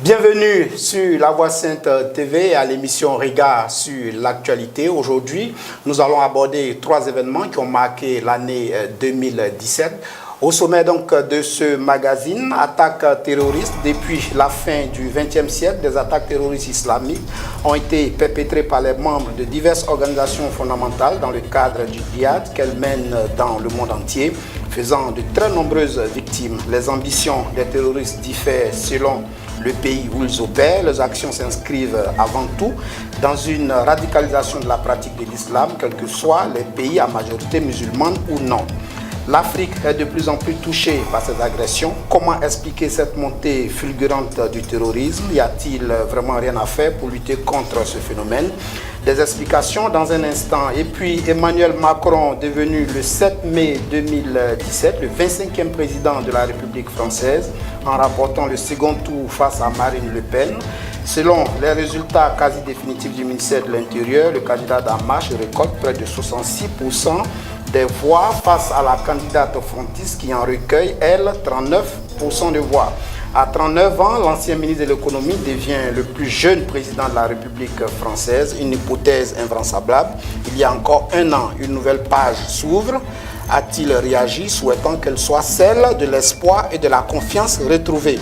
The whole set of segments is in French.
Bienvenue sur La Voix Sainte TV à l'émission Regard sur l'actualité. Aujourd'hui, nous allons aborder trois événements qui ont marqué l'année 2017. Au sommet donc de ce magazine, attaques terroristes. Depuis la fin du XXe siècle, des attaques terroristes islamiques ont été perpétrées par les membres de diverses organisations fondamentales dans le cadre du djihad qu'elles mènent dans le monde entier, faisant de très nombreuses victimes. Les ambitions des terroristes diffèrent selon le pays où ils opèrent. Les actions s'inscrivent avant tout dans une radicalisation de la pratique de l'islam, quels que soient les pays à majorité musulmane ou non. L'Afrique est de plus en plus touchée par ces agressions. Comment expliquer cette montée fulgurante du terrorisme? Y a-t-il vraiment rien à faire pour lutter contre ce phénomène? Des explications dans un instant. Et puis Emmanuel Macron, devenu le 7 mai 2017 le 25e président de la République française, en rapportant le second tour face à Marine Le Pen. Selon les résultats quasi définitifs du ministère de l'Intérieur, le candidat d'En Marche récolte près de 66% des voix face à la candidate frontiste qui en recueille, elle, 39% de voix. À 39 ans, l'ancien ministre de l'économie devient le plus jeune président de la République française, une hypothèse invraisemblable. Il y a encore un an, une nouvelle page s'ouvre. A-t-il réagi, souhaitant qu'elle soit celle de l'espoir et de la confiance retrouvée?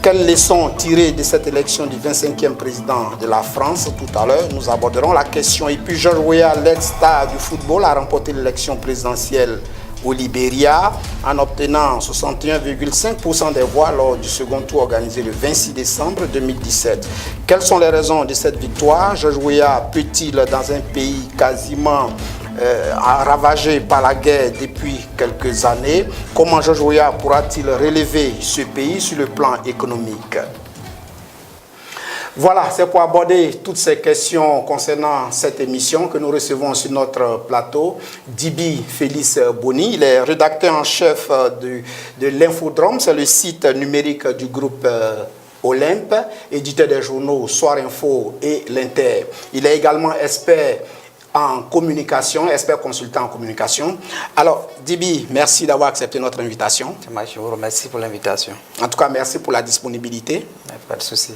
Quelles leçons tirer de cette élection du 25e président de la France? Tout à l'heure, nous aborderons la question. Et puis, George Weah, l'ex-star du football, a remporté l'élection présidentielle au Libéria en obtenant 61,5% des voix lors du second tour organisé le 26 décembre 2017. Quelles sont les raisons de cette victoire? George Weah peut-il, dans un pays quasiment ravagé par la guerre depuis quelques années, comment George Weah pourra-t-il relever ce pays sur le plan économique? Voilà, c'est pour aborder toutes ces questions concernant cette émission que nous recevons sur notre plateau Djiby Félix Boni. Il est rédacteur en chef de l'Infodrome, c'est le site numérique du groupe Olympe, éditeur des journaux Soir Info et l'Inter. Il est également expert en communication, expert consultant en communication. Alors, Djiby, merci d'avoir accepté notre invitation. Je vous remercie pour l'invitation. En tout cas, merci pour la disponibilité. Pas de souci.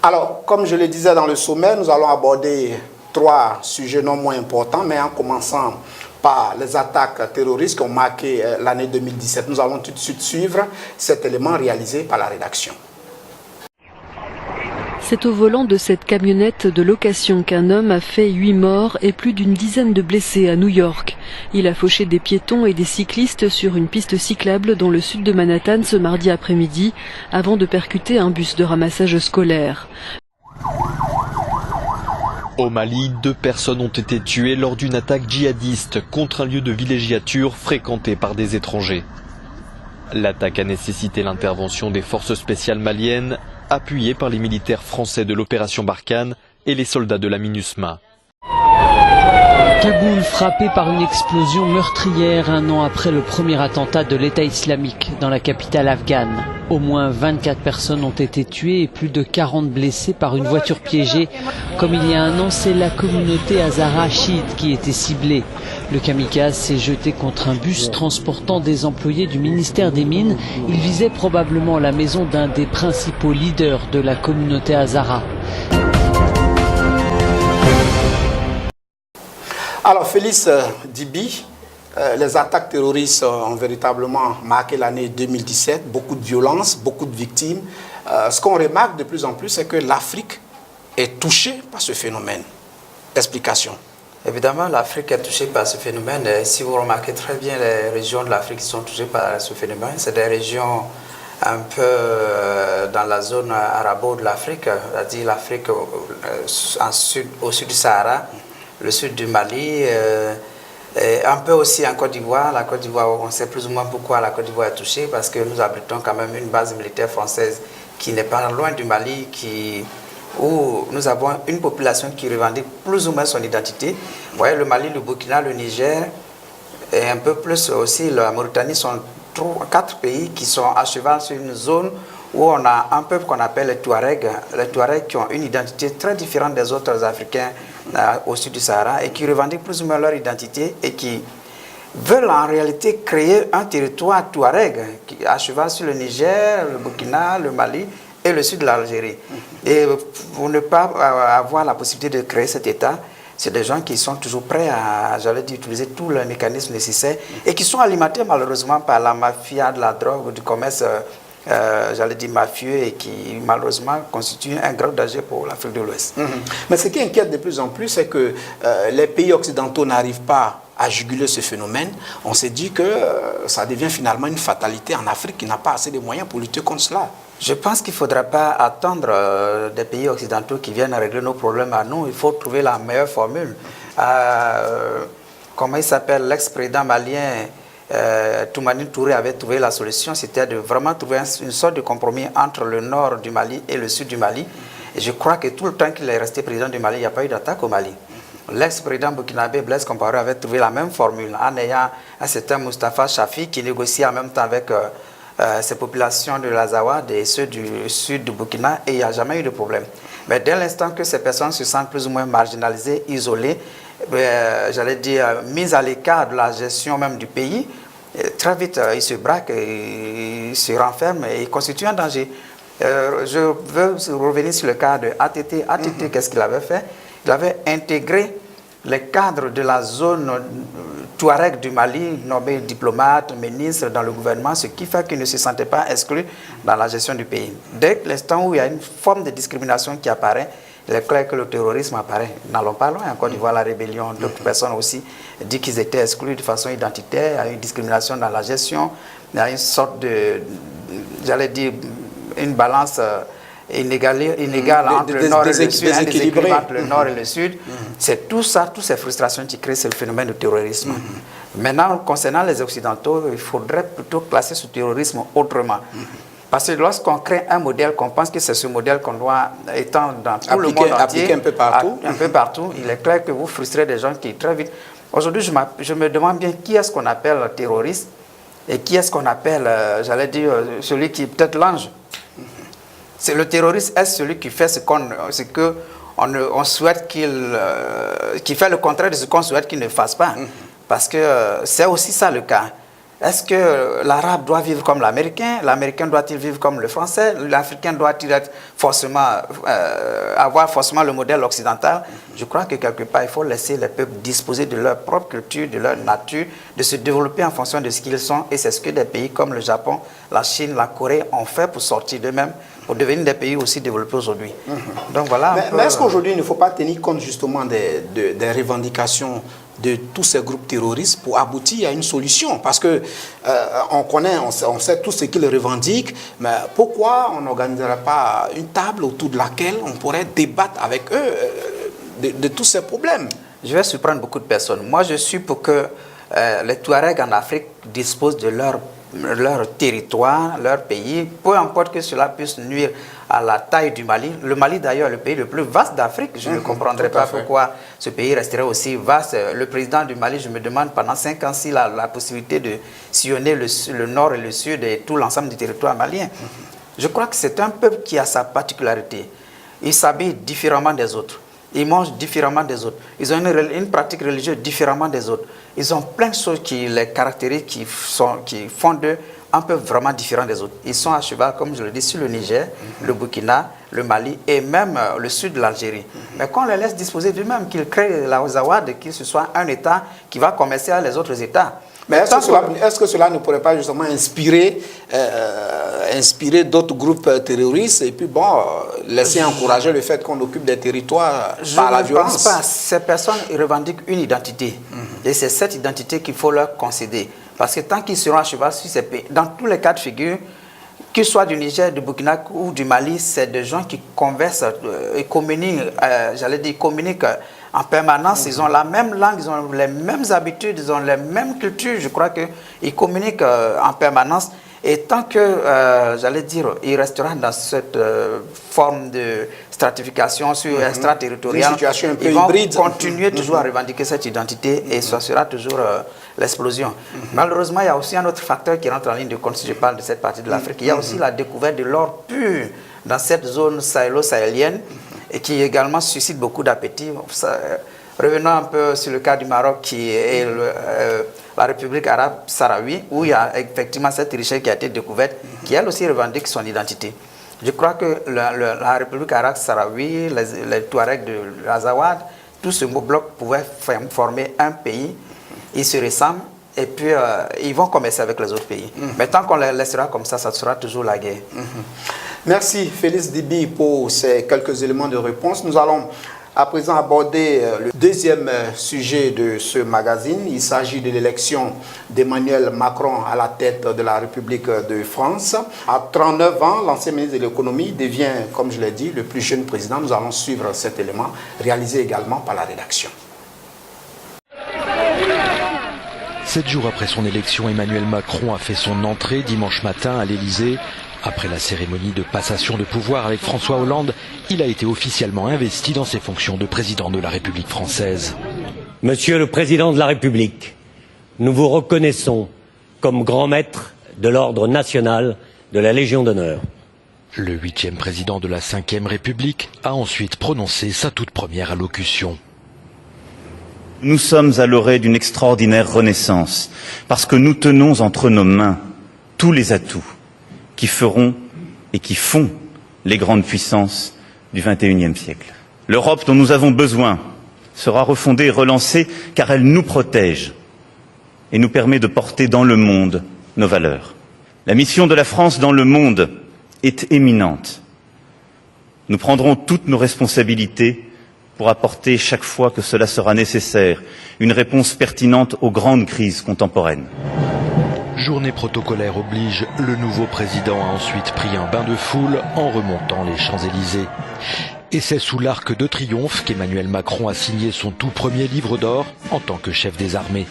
Alors, comme je le disais dans le sommaire, nous allons aborder trois sujets non moins importants, mais en commençant par les attaques terroristes qui ont marqué l'année 2017. Nous allons tout de suite suivre cet élément réalisé par la rédaction. C'est au volant de cette camionnette de location qu'un homme a fait 8 morts et plus d'une dizaine de blessés à New York. Il a fauché des piétons et des cyclistes sur une piste cyclable dans le sud de Manhattan ce mardi après-midi avant de percuter un bus de ramassage scolaire. Au Mali, 2 personnes ont été tuées lors d'une attaque djihadiste contre un lieu de villégiature fréquenté par des étrangers. L'attaque a nécessité l'intervention des forces spéciales maliennes, appuyées par les militaires français de l'opération Barkhane et les soldats de la MINUSMA. Kaboul frappé par une explosion meurtrière un an après le premier attentat de l'État islamique dans la capitale afghane. Au moins 24 personnes ont été tuées et plus de 40 blessées par une voiture piégée. Comme il y a un an, c'est la communauté Hazara chiite qui était ciblée. Le kamikaze s'est jeté contre un bus transportant des employés du ministère des Mines. Il visait probablement la maison d'un des principaux leaders de la communauté Hazara. Alors Félix Djiby, les attaques terroristes ont véritablement marqué l'année 2017, beaucoup de violence, beaucoup de victimes. Ce qu'on remarque de plus en plus, c'est que l'Afrique est touchée par ce phénomène. Explication. Évidemment, l'Afrique est touchée par ce phénomène. Et si vous remarquez très bien, les régions de l'Afrique qui sont touchées par ce phénomène, c'est des régions un peu dans la zone arabo de l'Afrique, c'est-à-dire l'Afrique au sud du Sahara, le sud du Mali, et un peu aussi en Côte d'Ivoire. La Côte d'Ivoire, on sait plus ou moins pourquoi la Côte d'Ivoire est touchée, parce que nous abritons quand même une base militaire française qui n'est pas loin du Mali, où nous avons une population qui revendique plus ou moins son identité. Vous voyez, le Mali, le Burkina, le Niger, et un peu plus aussi la Mauritanie sont 4 pays qui sont à cheval sur une zone où on a un peuple qu'on appelle les Touaregs qui ont une identité très différente des autres Africains au sud du Sahara et qui revendiquent plus ou moins leur identité et qui veulent en réalité créer un territoire Touareg à cheval sur le Niger, le Burkina, le Mali et le sud de l'Algérie. Et pour ne pas avoir la possibilité de créer cet État, c'est des gens qui sont toujours prêts à, j'allais dire, utiliser tous les mécanismes nécessaires et qui sont alimentés malheureusement par la mafia de la drogue ou du commerce, j'allais dire, mafieux et qui malheureusement constituent un grave danger pour l'Afrique de l'Ouest. Mais ce qui inquiète de plus en plus, c'est que les pays occidentaux n'arrivent pas à juguler ce phénomène. On s'est dit que ça devient finalement une fatalité en Afrique qui n'a pas assez de moyens pour lutter contre cela. Je pense qu'il ne faudra pas attendre des pays occidentaux qui viennent régler nos problèmes à nous. Il faut trouver la meilleure formule. Comment il s'appelle, l'ex-président malien Toumani Touré avait trouvé la solution, c'était de vraiment trouver une sorte de compromis entre le nord du Mali et le sud du Mali. Et je crois que tout le temps qu'il est resté président du Mali, il n'y a pas eu d'attaque au Mali. L'ex-président burkinabé Blaise Compaoré avait trouvé la même formule en ayant un certain Moustapha Chafi qui négociait en même temps avec ces populations de l'Azawad et ceux du sud du Burkina et il n'y a jamais eu de problème. Mais dès l'instant que ces personnes se sentent plus ou moins marginalisées, isolées, j'allais dire mises à l'écart de la gestion même du pays, très vite ils se braquent, ils se renferment et ils constituent un danger. Je veux revenir sur le cas de ATT. ATT, qu'est-ce qu'il avait fait? Il avait intégré les cadres de la zone Touareg du Mali, nommés diplomates, ministres dans le gouvernement, ce qui fait qu'ils ne se sentaient pas exclus dans la gestion du pays. Dès l'instant où il y a une forme de discrimination qui apparaît, il est clair que le terrorisme apparaît. N'allons pas loin, en Côte d'Ivoire, la rébellion, d'autres personnes aussi disent qu'ils étaient exclus de façon identitaire, il y a une discrimination dans la gestion, il y a une sorte de, j'allais dire, une balance inégale entre le nord et le sud, un déséquilibre entre le nord et le sud. C'est tout ça, toutes ces frustrations qui créent ce phénomène de terrorisme. Maintenant, concernant les Occidentaux, il faudrait plutôt classer ce terrorisme autrement. Parce que lorsqu'on crée un modèle, qu'on pense que c'est ce modèle qu'on doit étendre dans tout le monde entier, un peu partout, il est clair que vous frustrez des gens qui très vite... Aujourd'hui, je me demande bien qui est-ce qu'on appelle terroriste et qui est-ce qu'on appelle, j'allais dire, celui qui est peut-être l'ange. C'est le terroriste, est celui qui fait on souhaite qu'il fait le contraire de ce qu'on souhaite qu'il ne fasse pas. Parce que c'est aussi ça le cas. Est-ce que l'arabe doit vivre comme l'américain? L'américain doit-il vivre comme le français? L'africain doit-il être avoir forcément le modèle occidental? Je crois que quelque part, il faut laisser les peuples disposer de leur propre culture, de leur nature, de se développer en fonction de ce qu'ils sont. Et c'est ce que des pays comme le Japon, la Chine, la Corée ont fait pour sortir d'eux-mêmes, pour devenir des pays aussi développés aujourd'hui. Donc voilà. Mais est-ce qu'aujourd'hui, il ne faut pas tenir compte justement des revendications de tous ces groupes terroristes pour aboutir à une solution? Parce que on sait tout ce qu'ils revendiquent, mais pourquoi on n'organiserait pas une table autour de laquelle on pourrait débattre avec eux de tous ces problèmes? Je vais surprendre beaucoup de personnes. Moi, je suis pour que les Touaregs en Afrique disposent de leur territoire, leur pays, peu importe que cela puisse nuire à la taille du Mali. Le Mali, d'ailleurs, est le pays le plus vaste d'Afrique. Je ne comprendrais pas pourquoi ce pays resterait aussi vaste. Le président du Mali, je me demande pendant 5 ans s'il a la possibilité de sillonner le nord et le sud et tout l'ensemble du territoire malien. Je crois que c'est un peuple qui a sa particularité. Il s'habille différemment des autres. Ils mangent différemment des autres. Ils ont une pratique religieuse différemment des autres. Ils ont plein de choses qui les caractérisent, qui font d'eux un peuple vraiment différent des autres. Ils sont à cheval, comme je le dis, sur le Niger, le Burkina, le Mali et même le sud de l'Algérie. Mais qu'on les laisse disposer d'eux-mêmes, qu'ils créent la Zawad, qu'il ce soit un État qui va commercer avec les autres États. Mais est-ce que cela ne pourrait pas justement inspirer d'autres groupes terroristes et puis laisser encourager le fait qu'on occupe des territoires par la violence? Je ne pense pas. Ces personnes revendiquent une identité. Et c'est cette identité qu'il faut leur concéder. Parce que tant qu'ils seront à cheval sur ces pays, dans tous les cas de figure, qu'ils soient du Niger, du Burkina ou du Mali, c'est des gens qui conversent et communiquent, communiquent en permanence. Ils ont la même langue, ils ont les mêmes habitudes, ils ont les mêmes cultures. Je crois qu'ils communiquent en permanence. Et tant que, il restera dans cette forme de stratification extraterritoriale, ils vont continuer toujours à revendiquer cette identité et ça sera toujours l'explosion. Malheureusement, il y a aussi un autre facteur qui rentre en ligne de compte si je parle de cette partie de l'Afrique. Il y a aussi la découverte de l'or pur dans cette zone sahélo-sahélienne et qui également suscite beaucoup d'appétit. Revenons un peu sur le cas du Maroc qui est la République arabe sahraoui, où il y a effectivement cette richesse qui a été découverte, qui elle aussi revendique son identité. Je crois que la République arabe sahraoui, les Touaregs de l'Azawad, tout ce bloc pouvait former un pays. Ils se ressemblent et puis ils vont commercer avec les autres pays. Mais tant qu'on les laissera comme ça sera toujours la guerre. Merci Félix Dibi pour ces quelques éléments de réponse. Nous allons à présent aborder le deuxième sujet de ce magazine. Il s'agit de l'élection d'Emmanuel Macron à la tête de la République de France. À 39 ans, l'ancien ministre de l'économie devient, comme je l'ai dit, le plus jeune président. Nous allons suivre cet élément, réalisé également par la rédaction. 7 jours après son élection, Emmanuel Macron a fait son entrée dimanche matin à l'Élysée. Après la cérémonie de passation de pouvoir avec François Hollande, il a été officiellement investi dans ses fonctions de président de la République française. Monsieur le Président de la République, nous vous reconnaissons comme grand maître de l'ordre national de la Légion d'honneur. Le 8e président de la 5e République a ensuite prononcé sa toute première allocution. Nous sommes à l'orée d'une extraordinaire renaissance, parce que nous tenons entre nos mains tous les atouts qui feront et qui font les grandes puissances du XXIe siècle. L'Europe dont nous avons besoin sera refondée et relancée car elle nous protège et nous permet de porter dans le monde nos valeurs. La mission de la France dans le monde est éminente. Nous prendrons toutes nos responsabilités pour apporter, chaque fois que cela sera nécessaire, une réponse pertinente aux grandes crises contemporaines. Journée protocolaire oblige, le nouveau président a ensuite pris un bain de foule en remontant les Champs-Élysées. Et c'est sous l'Arc de Triomphe qu'Emmanuel Macron a signé son tout premier livre d'or en tant que chef des armées.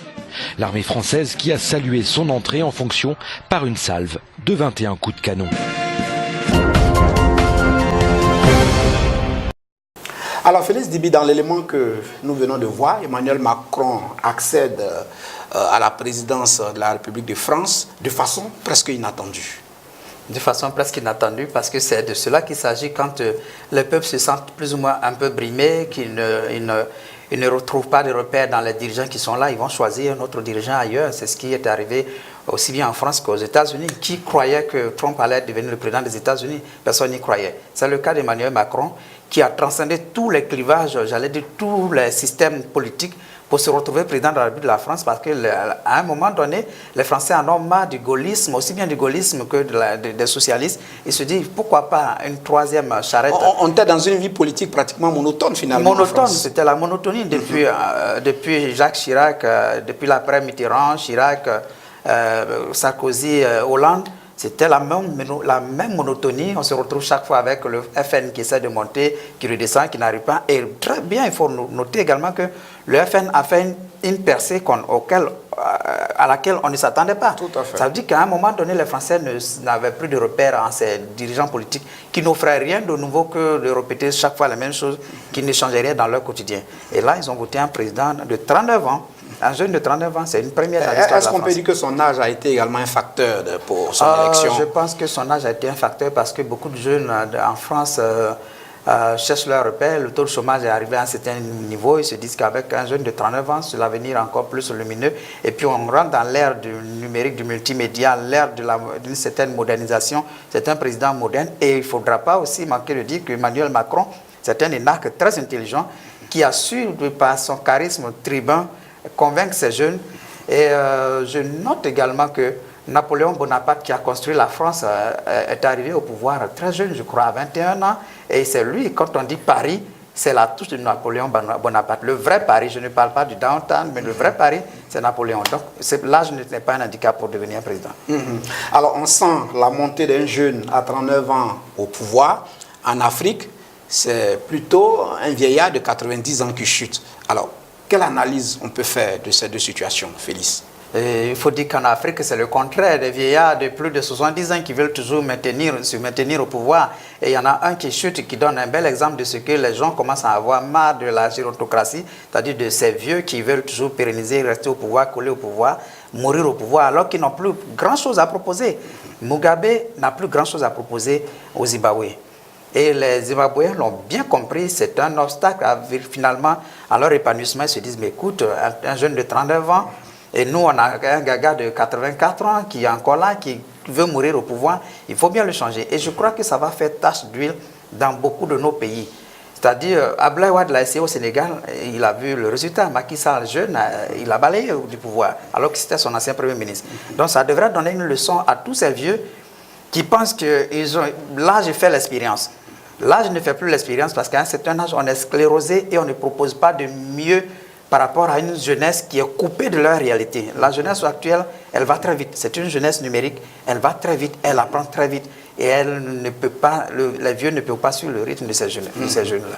L'armée française qui a salué son entrée en fonction par une salve de 21 coups de canon. Alors Félix Dibi, dans l'élément que nous venons de voir, Emmanuel Macron accède à la présidence de la République de France de façon presque inattendue. De façon presque inattendue, parce que c'est de cela qu'il s'agit quand le peuple se sent plus ou moins un peu brimé, qu'il ne retrouve pas de repères dans les dirigeants qui sont là, ils vont choisir un autre dirigeant ailleurs. C'est ce qui est arrivé aussi bien en France qu'aux États-Unis. Qui croyait que Trump allait devenir le président des États-Unis? Personne n'y croyait. C'est le cas d'Emmanuel Macron, qui a transcendé tous les clivages, j'allais dire tous les systèmes politiques, pour se retrouver président de la République de la France, parce qu'à un moment donné, les Français en ont marre du gaullisme, aussi bien du gaullisme que des socialistes. Ils se disent, pourquoi pas une troisième charrette? On était dans une vie politique pratiquement monotone finalement. Monotone, c'était la monotonie depuis Jacques Chirac, depuis l'après-Mitterrand, Chirac, Sarkozy, Hollande. C'était la même monotonie. On se retrouve chaque fois avec le FN qui essaie de monter, qui redescend, qui n'arrive pas. Et très bien, il faut noter également que le FN a fait une percée à laquelle on ne s'attendait pas. Tout à fait. Ça veut dire qu'à un moment donné, les Français n'avaient plus de repères en ces dirigeants politiques qui n'offraient rien de nouveau que de répéter chaque fois les mêmes choses, qui ne changeaient rien dans leur quotidien. Et là, ils ont voté un président de 39 ans. Un jeune de 39 ans, c'est une première dans l'histoire de la France. Est-ce qu'on peut dire que son âge a été également un facteur pour son élection? Je pense que son âge a été un facteur parce que beaucoup de jeunes en France cherchent leur repère. Le taux de chômage est arrivé à un certain niveau. Ils se disent qu'avec un jeune de 39 ans, c'est l'avenir encore plus lumineux. Et puis on rentre dans l'ère du numérique, du multimédia, l'ère d'une certaine modernisation. C'est un président moderne. Et il ne faudra pas aussi manquer de dire qu'Emmanuel Macron, c'est un énarque très intelligent qui a su, par son charisme tribun, convaincre ces jeunes. Et je note également que Napoléon Bonaparte, qui a construit la France, est arrivé au pouvoir très jeune, je crois, à 21 ans. Et c'est lui, quand on dit Paris, c'est la touche de Napoléon Bonaparte. Le vrai Paris, je ne parle pas du downtown, mais le vrai Paris, c'est Napoléon. Donc l'âge n'est pas un handicap pour devenir président. Alors on sent la montée d'un jeune à 39 ans au pouvoir. En Afrique, c'est plutôt un vieillard de 90 ans qui chute. Alors, quelle analyse on peut faire de ces deux situations, Félix? Il faut dire qu'en Afrique, c'est le contraire. Des vieillards de plus de 70 ans qui veulent toujours se maintenir au pouvoir. Et il y en a un qui chute, qui donne un bel exemple de ce que les gens commencent à avoir marre de la gérontocratie, c'est-à-dire de ces vieux qui veulent toujours pérenniser, rester au pouvoir, coller au pouvoir, mourir au pouvoir, alors qu'ils n'ont plus grand-chose à proposer. Mugabe n'a plus grand-chose à proposer au Zimbabwe. Et les Zimbabwéens l'ont bien compris, c'est un obstacle finalement à leur épanouissement. Ils se disent, mais écoute, un jeune de 39 ans, et nous on a un gaga de 84 ans qui est encore là, qui veut mourir au pouvoir, il faut bien le changer. Et je crois que ça va faire tache d'huile dans beaucoup de nos pays. C'est-à-dire, Abdoulaye Wade l'a essayé au Sénégal, il a vu le résultat. Macky Sall, jeune, il a balayé du pouvoir, alors que c'était son ancien Premier ministre. Donc ça devrait donner une leçon à tous ces vieux qui pensent que l'âge fait l'expérience. L'âge ne fait plus l'expérience parce qu'à un certain âge, on est sclérosé et on ne propose pas de mieux par rapport à une jeunesse qui est coupée de leur réalité. La jeunesse actuelle, elle va très vite. C'est une jeunesse numérique, elle va très vite, elle apprend très vite. Et elle ne peut pas, les vieux ne peuvent pas suivre le rythme de ces jeunes-là.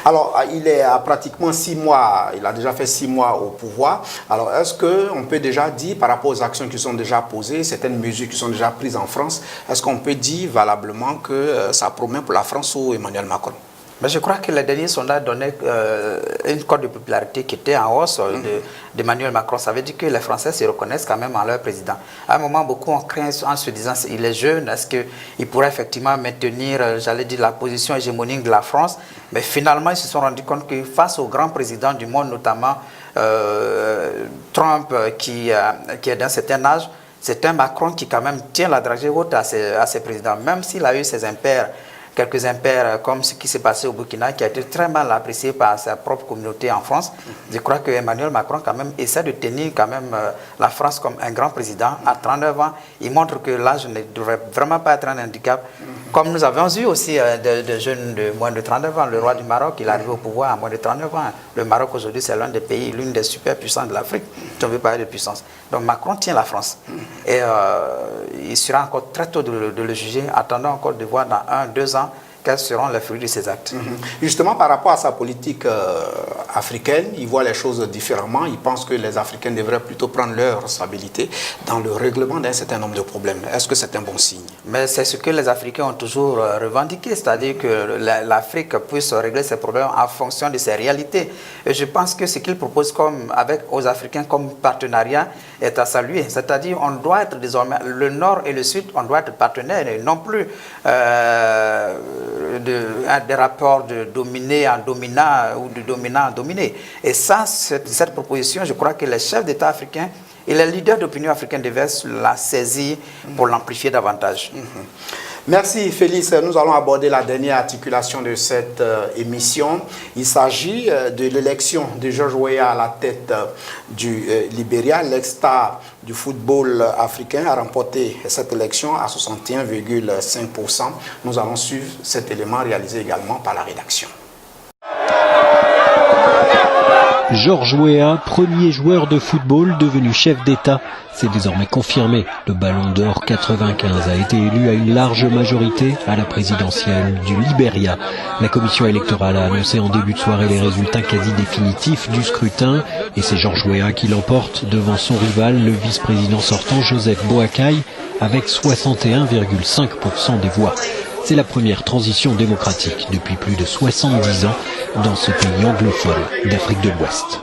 Alors, il est à pratiquement 6 mois, il a déjà fait 6 mois au pouvoir. Alors, est-ce qu'on peut déjà dire, par rapport aux actions qui sont déjà posées, certaines mesures qui sont déjà prises en France, est-ce qu'on peut dire valablement que ça promet pour la France ou Emmanuel Macron? Mais je crois que les derniers sondages donnaient une cote de popularité qui était en hausse d'Emmanuel Macron. Ça veut dire que les Français se reconnaissent quand même en leur président. À un moment, beaucoup ont craint en se disant il est jeune, est-ce qu'il pourrait effectivement maintenir, j'allais dire, la position hégémonique de la France? Mais finalement, ils se sont rendus compte que face aux grands présidents du monde, notamment Trump, qui est d'un certain âge, c'est un Macron qui quand même tient la dragée haute à ses présidents, même s'il a eu ses impairs. Quelques impairs, comme ce qui s'est passé au Burkina, qui a été très mal apprécié par sa propre communauté en France. Je crois que Emmanuel Macron, quand même, essaie de tenir quand même la France comme un grand président à 39 ans. Il montre que l'âge ne devrait vraiment pas être un handicap. Comme nous avons eu aussi des jeunes de moins de 39 ans. Le roi du Maroc, il est arrivé au pouvoir à moins de 39 ans. Le Maroc, aujourd'hui, c'est l'un des pays, l'une des superpuissances de l'Afrique. Si on veut parler de puissance. Donc Macron tient la France. Et il sera encore très tôt de le juger. Attendons encore de voir dans 1-2 ans quels seront les fruits de ces actes. Justement, par rapport à sa politique africaine, il voit les choses différemment. Il pense que les Africains devraient plutôt prendre leur responsabilité dans le règlement d'un certain nombre de problèmes. Est-ce que c'est un bon signe? Mais c'est ce que les Africains ont toujours revendiqué, c'est-à-dire que l'Afrique puisse régler ses problèmes en fonction de ses réalités. Et je pense que ce qu'ils proposent aux Africains comme partenariat est à saluer. C'est-à-dire on doit être désormais, le Nord et le Sud, on doit être partenaires et non plus des rapports de dominé en dominant ou de dominant en dominé. Et ça, cette proposition, je crois que les chefs d'État africains et les leaders d'opinion africains devaient la saisir pour l'amplifier davantage. Merci Félix. Nous allons aborder la dernière articulation de cette émission. Il s'agit de l'élection de George Weah à la tête du Libéria. L'ex-star du football africain a remporté cette élection à 61,5%. Nous allons suivre cet élément réalisé également par la rédaction. George Weah, premier joueur de football devenu chef d'État, c'est désormais confirmé. Le Ballon d'Or 95 a été élu à une large majorité à la présidentielle du Libéria. La commission électorale a annoncé en début de soirée les résultats quasi définitifs du scrutin et c'est George Weah qui l'emporte devant son rival, le vice-président sortant Joseph Boakai, avec 61,5% des voix. C'est la première transition démocratique depuis plus de 70 ans dans ce pays anglophone d'Afrique de l'Ouest.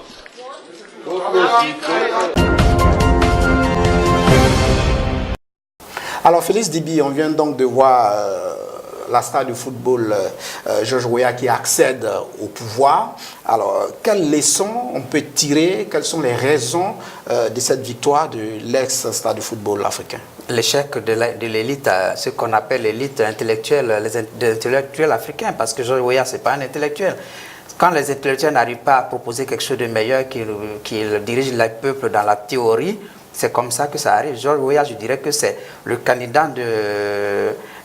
Alors Félix Dibi, on vient donc de voir la star du football, George Weah, qui accède au pouvoir. Alors, quelles leçons on peut tirer? Quelles sont les raisons de cette victoire de l'ex-star du football africain? L'échec de l'élite, ce qu'on appelle l'élite intellectuelle, les intellectuels africains, parce que George Weah, ce n'est pas un intellectuel. Quand les intellectuels n'arrivent pas à proposer quelque chose de meilleur qui dirige les peuples dans la théorie, c'est comme ça que ça arrive. George Weah, je dirais que c'est le candidat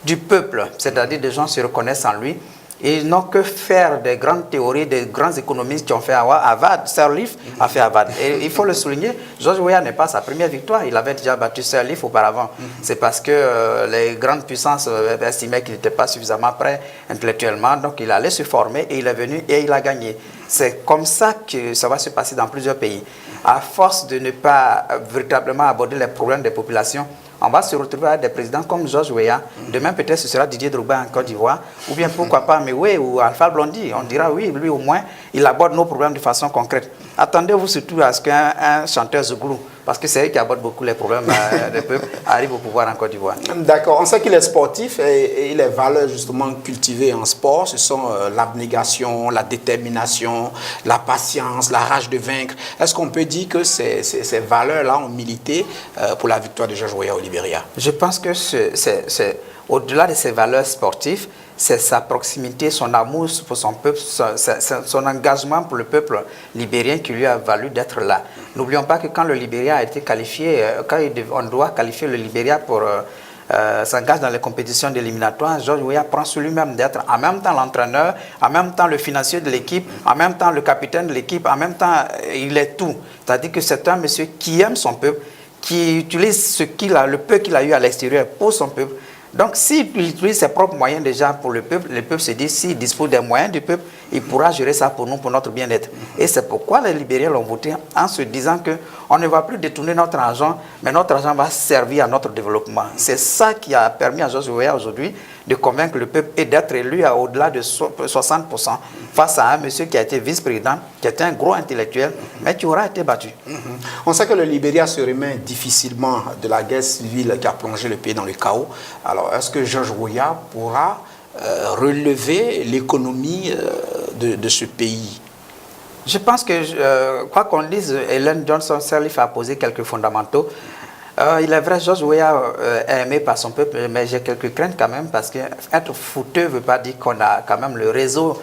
du peuple, c'est-à-dire des gens se reconnaissent en lui. Ils n'ont que faire des grandes théories, des grands économistes qui ont fait Harvard. Sirleaf a fait Harvard. Et il faut le souligner, George Weah n'est pas sa première victoire. Il avait déjà battu Sirleaf auparavant. C'est parce que les grandes puissances estimaient qu'il n'était pas suffisamment prêt intellectuellement. Donc il allait se former et il est venu et il a gagné. C'est comme ça que ça va se passer dans plusieurs pays. À force de ne pas véritablement aborder les problèmes des populations, on va se retrouver avec des présidents comme George Weah. Demain, peut-être, ce sera Didier Drogba en Côte d'Ivoire. Ou bien, pourquoi pas, Mewe ou Alpha Blondy. On dira, oui, lui, au moins, il aborde nos problèmes de façon concrète. Attendez-vous surtout à ce qu'un chanteur Zouglou parce que c'est eux qui abordent beaucoup les problèmes des peuples, arrivent au pouvoir en Côte d'Ivoire. D'accord, on sait qu'il est sportif et les valeurs justement cultivées en sport, ce sont l'abnégation, la détermination, la patience, la rage de vaincre. Est-ce qu'on peut dire que ces valeurs-là ont milité pour la victoire de George Weah au Libéria? Je pense que c'est au-delà de ses valeurs sportives, c'est sa proximité, son amour pour son peuple, son engagement pour le peuple libérien qui lui a valu d'être là. N'oublions pas que quand le Libéria a été qualifié, quand on doit qualifier le Libéria pour s'engager dans les compétitions d'éliminatoires, George Weah prend sur lui-même d'être en même temps l'entraîneur, en même temps le financier de l'équipe, en même temps le capitaine de l'équipe, en même temps il est tout. C'est-à-dire que c'est un monsieur qui aime son peuple, qui utilise le peu qu'il a eu à l'extérieur pour son peuple. Donc, s'il utilise ses propres moyens déjà pour le peuple se dit, s'il dispose des moyens du peuple, il pourra gérer ça pour nous, pour notre bien-être. Et c'est pourquoi les Libériens l'ont voté en se disant qu'on ne va plus détourner notre argent, mais notre argent va servir à notre développement. C'est ça qui a permis à George Weah aujourd'hui de convaincre le peuple et d'être élu à au-delà de 60% face à un monsieur qui a été vice-président, qui était un gros intellectuel, mais qui aura été battu. On sait que le Libéria se remet difficilement de la guerre civile qui a plongé le pays dans le chaos. Alors, est-ce que George Weah pourra relever l'économie de ce pays? Je pense que, quoi qu'on dise, Ellen Johnson Sirleaf a posé quelques fondamentaux. Il est vrai, George Weah est aimé par son peuple, mais j'ai quelques craintes quand même, parce qu'être fouteux ne veut pas dire qu'on a quand même le réseau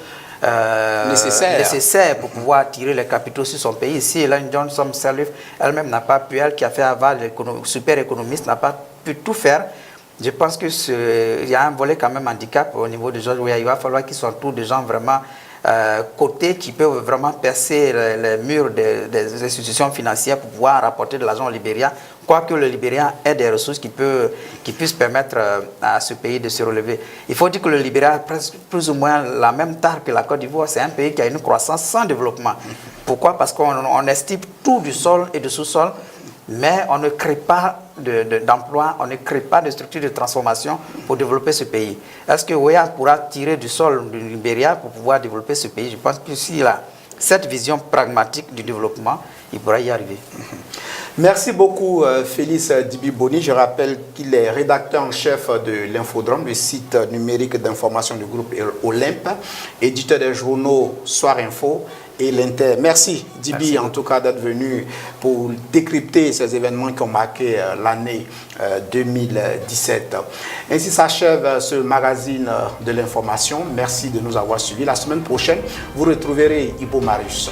nécessaire pour pouvoir tirer les capitaux sur son pays. Si Ellen Johnson Sirleaf elle-même n'a pas pu, elle qui a fait avoir super économiste, n'a pas pu tout faire, je pense qu'il y a un volet quand même handicap au niveau de George Weah. Il va falloir qu'ils s'entourent de gens vraiment cotés qui peuvent vraiment percer les murs des institutions financières pour pouvoir rapporter de l'argent au Libéria, quoique le Libéria ait des ressources qui puissent permettre à ce pays de se relever. Il faut dire que le Libéria a plus ou moins la même taille que la Côte d'Ivoire. C'est un pays qui a une croissance sans développement. Pourquoi? Parce qu'on estime tout du sol et du sous-sol, mais on ne crée pas d'emploi, on ne crée pas de structure de transformation pour développer ce pays. Est-ce que Weah pourra tirer du sol du Libéria pour pouvoir développer ce pays? Je pense que s'il a cette vision pragmatique du développement, il pourra y arriver. Merci beaucoup Félix Dibi-Boni. Je rappelle qu'il est rédacteur en chef de l'Infodrome, le site numérique d'information du groupe Olympe, éditeur des journaux Soir Info et l'Inter. Merci Dibi en tout cas d'être venu pour décrypter ces événements qui ont marqué l'année 2017. Ainsi s'achève ce magazine de l'information. Merci de nous avoir suivis. La semaine prochaine, vous retrouverez Ibo Marius.